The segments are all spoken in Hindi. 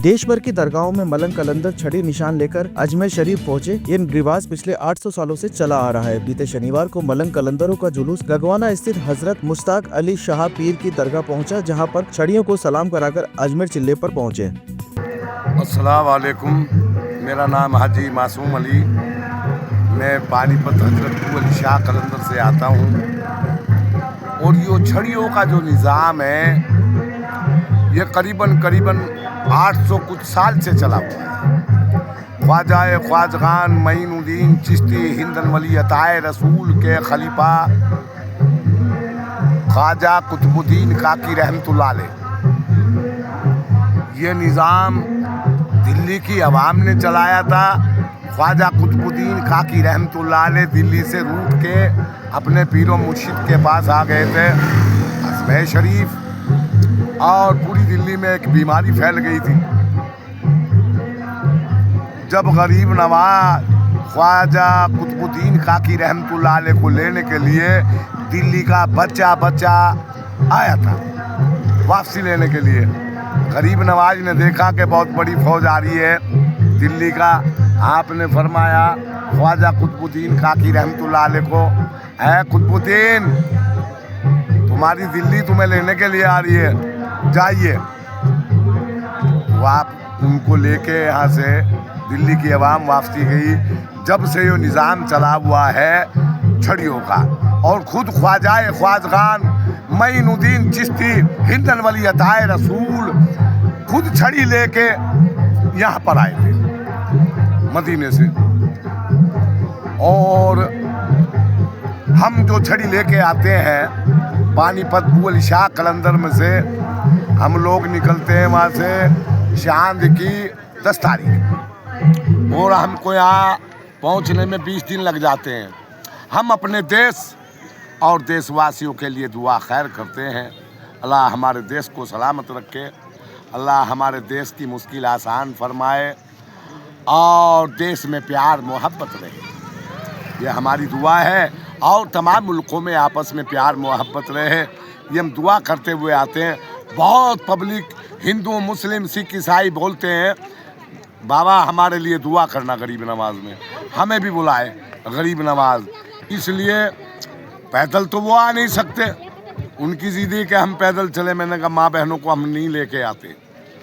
देश भर की दरगाहों में मलंग कलंदर छड़ी निशान लेकर अजमेर शरीफ पहुंचे। ये रिवाज पिछले 800 सालों से चला आ रहा है। बीते शनिवार को मलंग कलंदरों का जुलूस गगवाना स्थित हजरत मुश्ताक अली शाह पीर की दरगाह पहुंचा, जहां पर छड़ियों को सलाम कराकर अजमेर चिल्ले पर पहुंचे। अस्सलाम वालेकुम, मेरा नाम हाजी मासूम अली, मैं पानीपत हजरत अली शाह कलंदर से आता हूँ। और ये छड़ियों का जो निज़ाम है ये करीबन 800 कुछ साल से चला हुआ है। ख्वाजा ख्वाजगान मईनुद्दीन चिश्ती हिंदन वली अताए रसूल के खलीफा ख्वाजा कुतुबुद्दीन काकी रहमतुल्लाह अलैह, ये निज़ाम दिल्ली की आवाम ने चलाया था। ख्वाजा कुतुबुद्दीन काकी रहमतुल्लाह अलैह दिल्ली से रूठ के अपने पीरो मुर्शिद के पास आ गए थे अजमेर शरीफ, और पूरी दिल्ली में एक बीमारी फैल गई थी। जब गरीब नवाज ख्वाजा कुतुबुद्दीन काकी रहमतुल्लाह अलैह को लेने के लिए दिल्ली का बच्चा आया था वापसी लेने के लिए, गरीब नवाज ने देखा कि बहुत बड़ी फौज आ रही है दिल्ली का। आपने फरमाया ख्वाजा कुतुबुद्दीन काकी रहमतुल्लाह अलैह को, है कुतुबुद्दीन, तुम्हारी दिल्ली तुम्हें लेने के लिए आ रही है, जाइए। वो आप उनको लेके यहाँ से दिल्ली की आवाम वापसी गई। जब से ये निज़ाम चला हुआ है छड़ियों का, और ख़ुद ख्वाजा ख्वाजगान मईनुद्दीन चिश्ती हिंदन वली अताए रसूल खुद छड़ी लेके यहाँ पर आए थे मदीने से। और हम जो छड़ी लेके आते हैं पानीपत अली शाह कलंदर में से, हम लोग निकलते हैं वहाँ से चांद की 10 तारीख, और हमको यहाँ पहुँचने में 20 दिन लग जाते हैं। हम अपने देश और देशवासियों के लिए दुआ खैर करते हैं। अल्लाह हमारे देश को सलामत रखे, अल्लाह हमारे देश की मुश्किल आसान फरमाए, और देश में प्यार मोहब्बत रहे, ये हमारी दुआ है। और तमाम मुल्कों में आपस में प्यार मोहब्बत रहे, ये हम दुआ करते हुए आते हैं। बहुत पब्लिक हिंदू मुस्लिम सिख ईसाई बोलते हैं बाबा हमारे लिए दुआ करना गरीब नवाज में, हमें भी बुलाए गरीब नवाज, इसलिए पैदल तो वो आ नहीं सकते, उनकी ज़िद्दी कि हम पैदल चले। मैंने कहा माँ बहनों को हम नहीं लेके आते,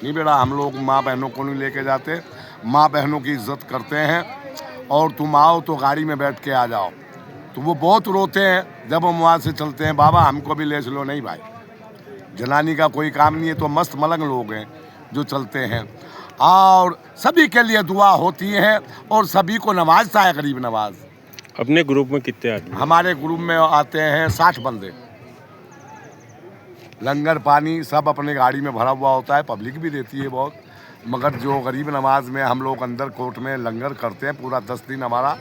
नहीं बेटा, हम लोग माँ बहनों को नहीं लेके जाते, माँ बहनों की इज्जत करते हैं, और तुम आओ तो गाड़ी में बैठ के आ जाओ। तो वो बहुत रोते हैं जब हम वहाँ से चलते हैं, बाबा हमको भी ले चलो। नहीं भाई, जनानी का कोई काम नहीं है, तो मस्त मलंग लोग हैं जो चलते हैं, और सभी के लिए दुआ होती है, और सभी को नवाजता है गरीब नवाज। अपने ग्रुप में कितने आदमी? हमारे ग्रुप में आते हैं 60 बंदे। लंगर पानी सब अपने गाड़ी में भरा हुआ होता है, पब्लिक भी देती है बहुत, मगर जो गरीब नवाज में हम लोग अंदर कोर्ट में लंगर करते हैं, पूरा 10 दिन हमारा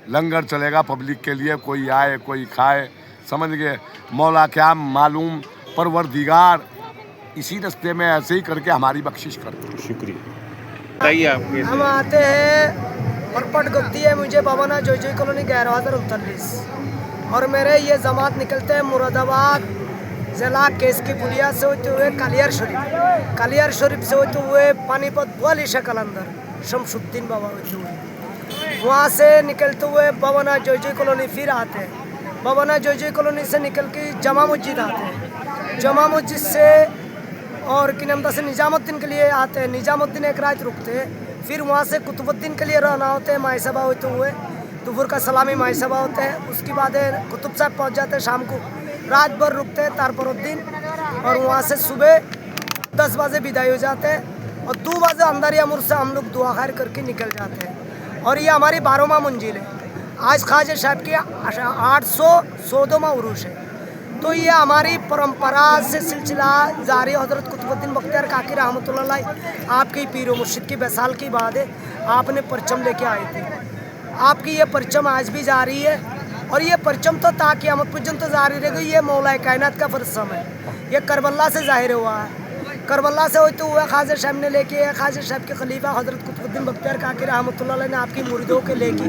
लंगर चलेगा पब्लिक के लिए, कोई आए कोई खाए, समझ गए। मौला क्या मालूम, परवरदिगार इसी रास्ते में ऐसे ही करके हमारी बख्शिश करते हैं। शुक्रिया। बताइए आप कैसे? हम आते हैं और पट गुप्ती है मुझे बाबाना जोजी कॉलोनी गैरहाजिर 39, और मेरे ये जमात निकलते हैं मुरादाबाद ज़िला केस की पुलिया से होते हुए कालियर शरीफ से होते हुए पानीपत अली शाह कलंदर शमसुद्दीन बाबा होते हुए, वहाँ से निकलते हुए बाबाना जोजी कॉलोनी फिर आते हैं। बाबाना जोजी कॉलोनी से निकल के जमा मस्जिद आते हैं, जमा मस्जिद से और किनमदा से निजामुद्दीन के लिए आते हैं, निजामुद्दीन एक रात रुकते हैं, फिर वहाँ से कुतुबुद्दीन के लिए रवाना होते हैं माई सभा होते हुए, दुपुर का सलामी माई सभा होते हैं। उसके बाद कुतुब साहब पहुँच जाते हैं, शाम को रात भर रुकते हैं तारपरुद्दीन, और वहाँ से सुबह 10 बजे विदाई हो जाते हैं, और 2 बजे अंदर या मुर से हम लोग दुआ खैर करके निकल जाते हैं। और ये हमारी 12वां मंजिल है। आज ख्वाजा साहब की 814वां उरूस है। तो ये हमारी परंपरा से सिलसिला जारी, हज़रत कुतुबुद्दीन बख्तियार काकी रहमतुल्लाह अलैह आपकी पीरो मुर्शिद की वसाल की बात है, आपने परचम लेके आए थे। आपकी ये परचम आज भी जारी है, और ये परचम तो ता क़यामत पर्यंत तो जारी रहेगी। ये मौला कायनात का परचम है, ये करबला से ज़ाहिर हुआ है। करबला से होते हुए ख्वाजा साहब ने लेके, ख्वाजा साहब के खलीफा हज़रत कुतुबुद्दीन बख्तियार काकी रहमतुल्लाह अलैह ने आपकी मुरीदों के लेके,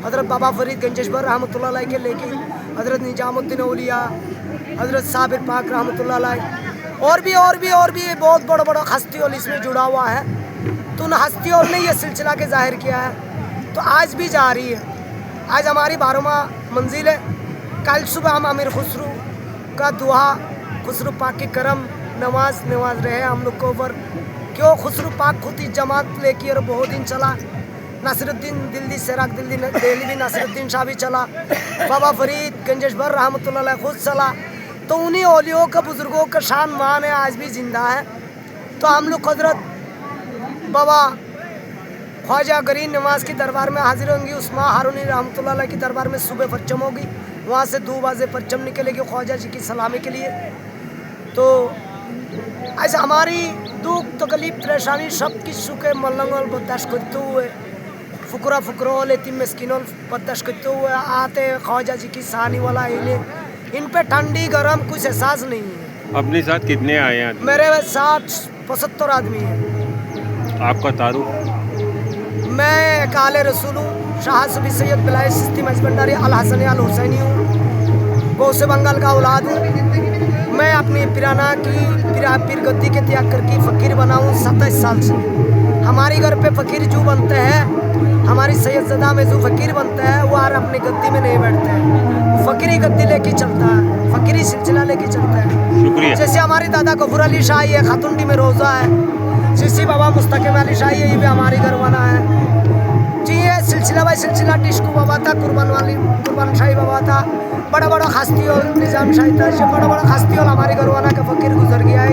हज़रत बाबा फरीद गंजेशबर रहमतुल्लाह अलैह के लेके, हज़रत निजामुद्दीन औलिया, हज़रत साबिर पाक रहमतुल्लाह अलैह, और भी बहुत बड़ा हस्ती और इसमें जुड़ा हुआ है। तो उन हस्तियों ने ये सिलसिला के जाहिर किया है, तो आज भी जा रही है। आज हमारी 12वां मंजिल है। कल सुबह हम अमीर खुसरू का दुआ, खुसरू पाक की करम नवाज रहे हम लोग को ऊपर। क्यों खुसरू पाक खुद ही जमात लेके और बहुत दिन चला। नासिरुद्दीन दिल्ली सेराक दिल्ली नासिरुद्दीन शाह भी चला, बाबा फरीद गंजेश भर रहमतुल्लाह अलैह खुद चला। तो उन्हीं औलियों का, बुजुर्गों का शान मान है, आज भी जिंदा है। तो हम लोग हजरत बाबा ख्वाजा गरीब नवाज की दरबार में हाजिर होंगी। उस्मान हारूनी रहमतुल्लाह अलैह की दरबार में सुबह परचम होगी, वहाँ से 2 बजे परचम निकलेगी ख्वाजा जी की सलामी के लिए। तो ऐसा हमारी दुख तकलीफ परेशानी सब किस्सों के मलंगल बर्दाश्त करते हुए, फुकरोल यतीम मिस्किनोल बर्दाश्त करते हुए आते ख्वाजा जी की सानी वाला हिले। इन पे ठंडी गरम कुछ एहसास नहीं है। अपने साथ कितने आए हैं? मेरे साथ 75 आदमी हैं। आपका तारुफ? मैं काले रसूल हूँ, शाह सुबी सैयद बिलाई सिस्ती मजबंडारी अल हसनी अल हुसैनी हूँ, गौसे बंगाल का औलाद हूँ। मैं अपनी पिराना की पीर गद्दी के त्याग करके फ़कीर बना हूँ 27 साल से। हमारे घर पे फ़कीर जो बनते हैं, हमारी सैयदज़दा में जो फ़कीर बनते हैं वो आर अपनी गद्दी में नहीं बैठते हैं, फ़कीरी गद्दी लेके चलता है, फ़कीरी सिलसिला लेके चलता है। शुक्रिया। जैसे हमारी दादा गफूर अली शाही है, खातुंडी में रोज़ा है, जिसी बाबा मुस्तकिम अली शाही है, ये भी हमारी घरवाना है जी। ये सिलसिला बाई सिलसिला टिश्कू बाबा था, कुर्बान शाही बाबा था, बड़ा हस्ती और निज़ाम शाही था। बड़ा हस्ती और हमारे घरवाना का फ़कीर गुजर गया है।